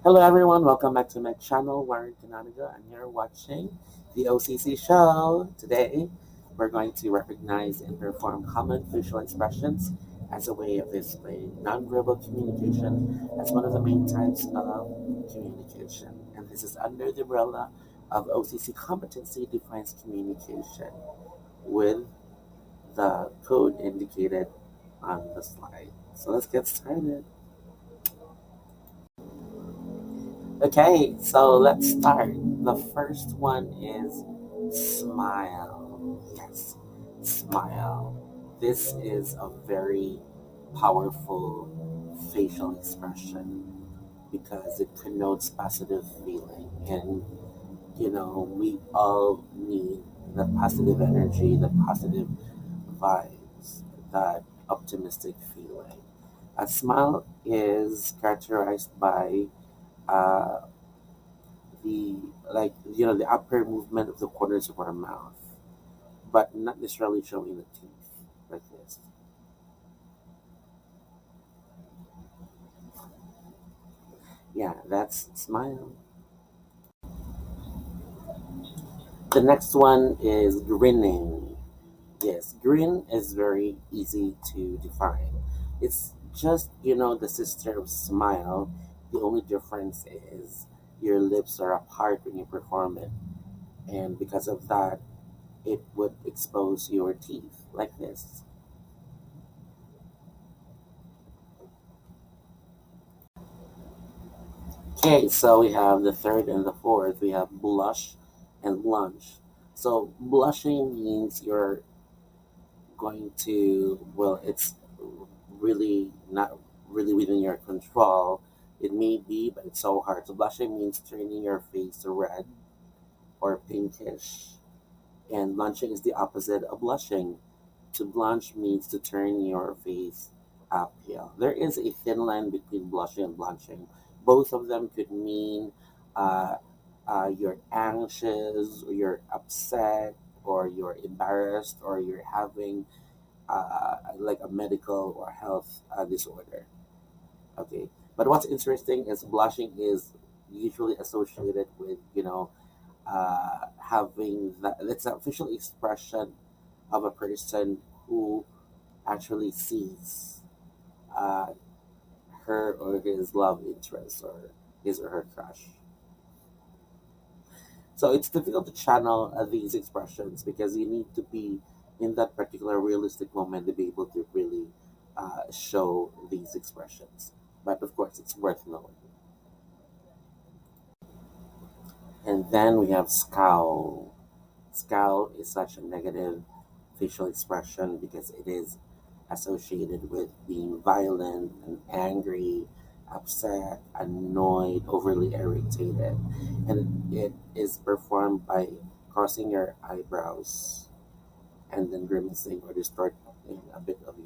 Hello everyone, welcome back to my channel, Warren Canoniga, and you're watching the OCC show. Today, we're going to recognize and perform common facial expressions as a way of displaying nonverbal communication as one of the main types of communication. And this is under the umbrella of OCC competency defines communication with the code indicated on the slide. So let's get started. Okay, so let's start. The first one is smile. Yes, smile. This is a very powerful facial expression because it connotes positive feeling. And, we all need the positive energy, the positive vibes, that optimistic feeling. A smile is characterized by uh, the upper movement of the corners of our mouth, but not necessarily showing the teeth like this. Yeah, that's smile. The next one is grinning. Yes, grin is very easy to define. It's just, the sister of smile. The only difference is your lips are apart when you perform it. And because of that, it would expose your teeth like this. Okay, so we have the third and the fourth. We have blush and blush. So blushing means you're going to, well, it's really not really within your control. It may be, but it's so hard. So blushing means turning your face red or pinkish. And blanching is the opposite of blushing. To blanch means to turn your face pale. There is a thin line between blushing and blanching. Both of them could mean uh, you're anxious, or you're upset, or you're embarrassed, or you're having like a medical or health disorder. Okay, but what's interesting is blushing is usually associated with having that. It's a facial expression of a person who actually sees uh, her or his love interest or his or her crush. So it's difficult to channel these expressions because you need to be in that particular realistic moment to be able to really show these expressions. But of course, it's worth knowing. And then we have scowl. Scowl is such a negative facial expression because it is associated with being violent and angry, upset, annoyed, overly irritated. And it is performed by crossing your eyebrows and then grimacing or distorting a bit of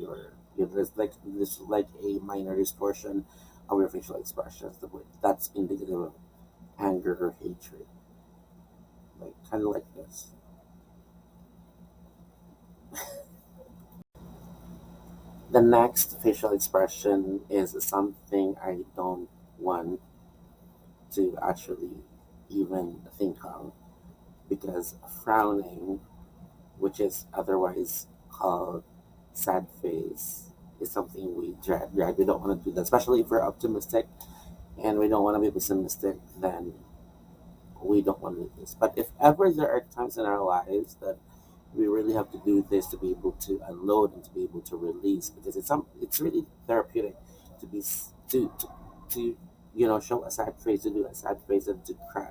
there's like this like a minor distortion of your facial expressions. That's indicative of anger or hatred, like kind of like this. The next facial expression is something I don't want to actually even think of because frowning, which is otherwise called sad face, is something we dread. We don't want to do that, especially if we're optimistic and we don't want to be pessimistic, then we don't want to do this. But if ever there are times in our lives that we really have to do this to be able to unload and to be able to release because it's really therapeutic to be to show a sad face, to do a sad face and to cry,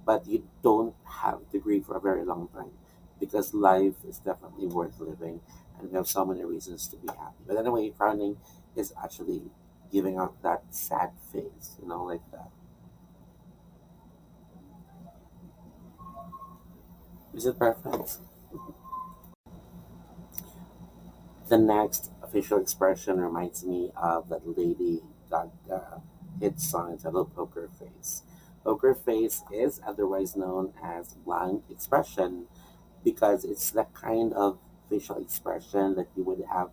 but you don't have to grieve for a very long time because life is definitely worth living and we have so many reasons to be happy. But anyway, frowning is actually giving out that sad face, like that. Is it perfect? The next facial expression reminds me of that Lady Gaga hit song entitled Poker Face. Poker face is otherwise known as blank expression because it's the kind of facial expression that you would have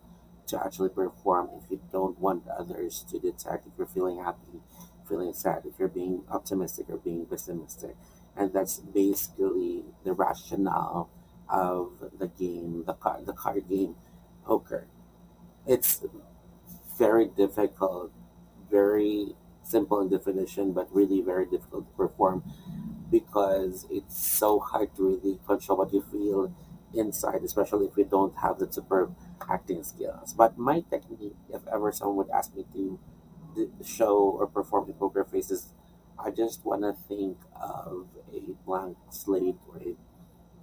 to actually perform if you don't want others to detect if you're feeling happy, feeling sad, if you're being optimistic or being pessimistic. And that's basically the rationale of the game, the card game poker. It's very difficult, very simple in definition, but really very difficult to perform because it's so hard to really control what you feel inside, especially if you don't have the superb acting skills. But my technique, if ever someone would ask me to show or perform a poker face, is I just want to think of a blank slate or a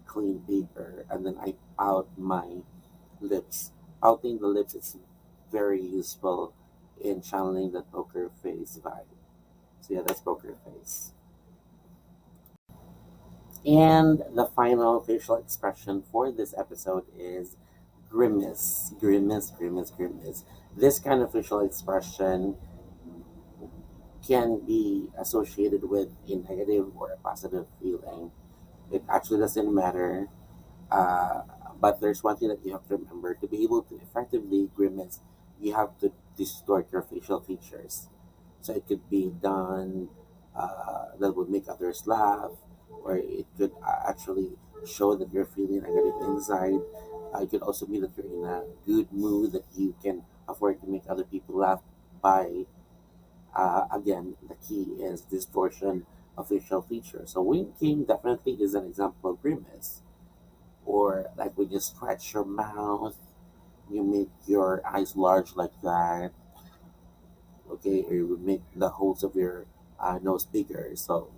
clean paper, and then I pout my lips. Pouting the lips is very useful in channeling the poker face vibe. So yeah, that's poker face. And the final facial expression for this episode is grimace. Grimace, grimace, grimace. This kind of facial expression can be associated with a negative or a positive feeling. It actually doesn't matter. Uh, but there's one thing that you have to remember: to be able to effectively grimace, you have to distort your facial features. So it could be done that would make others laugh, or it could actually show that you're feeling negative inside. It could also be that you're in a good mood that you can afford to make other people laugh by. Again, the key is distortion of facial features. So winking definitely is an example of grimace, or like when you stretch your mouth, you make your eyes large like that, okay, or you would make the holes of your nose bigger. So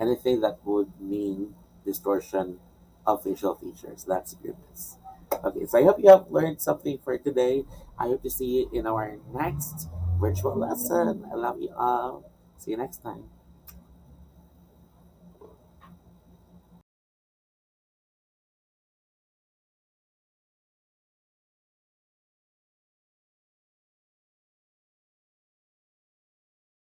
anything that would mean distortion of facial features, that's grimace. Okay, so I hope you have learned something for today. I hope to see you in our next virtual lesson. I love you all. See you next time.